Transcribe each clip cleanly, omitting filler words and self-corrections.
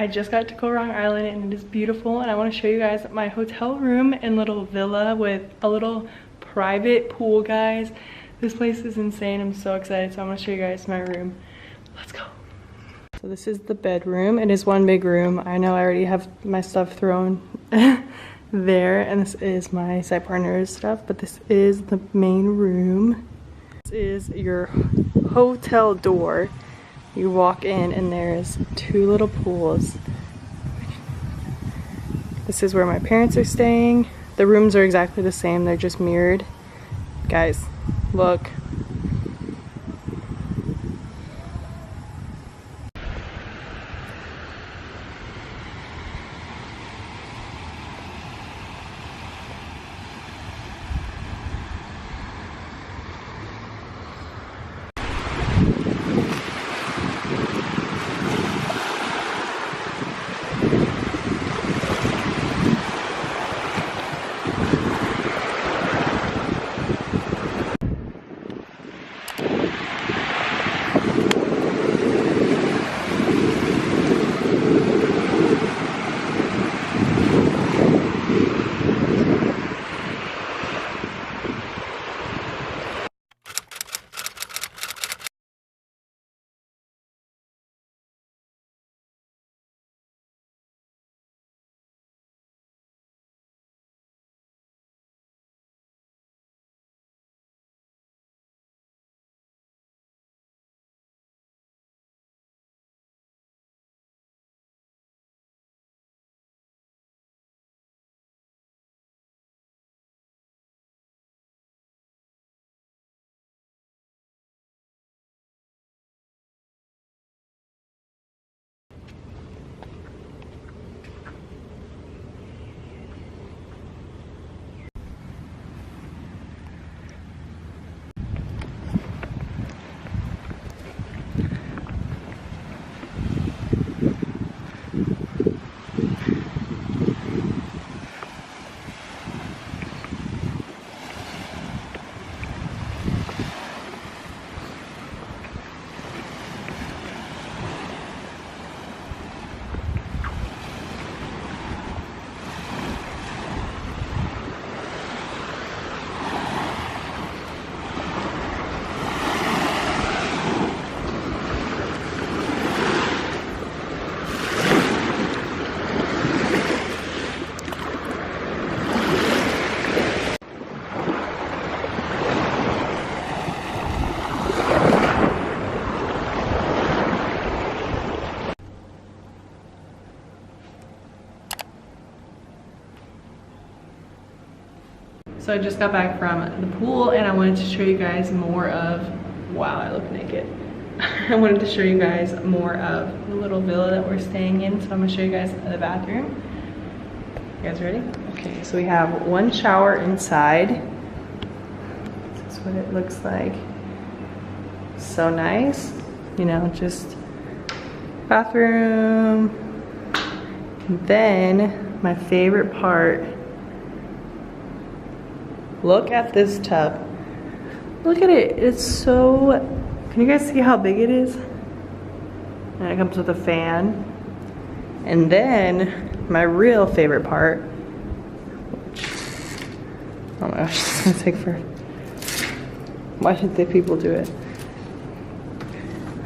I just got to Koh Rong Island and it is beautiful, and I want to show you guys my hotel room and little villa with a little private pool, guys. This place is insane. I'm so excited. So I'm going to show you guys my room. Let's go. So this is the bedroom. It is one big room. I know I already have my stuff thrown there, and this is my side partner's stuff, but this is the main room. This is your hotel door. You walk in and there's two little pools. This is where my parents are staying. The rooms are exactly the same, they're just mirrored. Guys, look. So I just got back from the pool and I wanted to show you guys more of, wow, I look naked. I wanted to show you guys more of the little villa that we're staying in. So I'm gonna show you guys the bathroom. You guys ready? Okay, so we have one shower inside. This is what it looks like. So nice, you know, just bathroom. And then my favorite part, look at this tub. Look at it, it's so, can you guys see how big it is? And it comes with a fan. And then my real favorite part, which, oh my gosh, it's gonna take for, why should the people do it?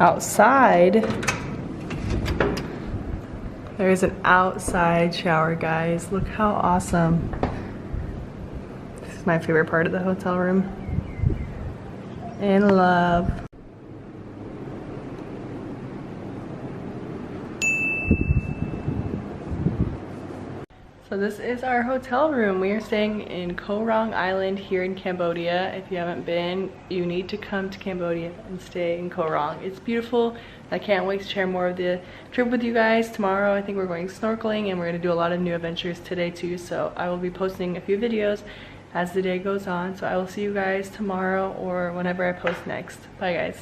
Outside, there is an outside shower, guys. Look how awesome. This is my favorite part of the hotel room. In love. So this is our hotel room. We are staying in Koh Rong Island here in Cambodia. If you haven't been, you need to come to Cambodia and stay in Koh Rong. It's beautiful. I can't wait to share more of the trip with you guys. Tomorrow I think we're going snorkeling and we're going to do a lot of new adventures today too. So I will be posting a few videos as the day goes on. So I will see you guys tomorrow or whenever I post next. Bye guys.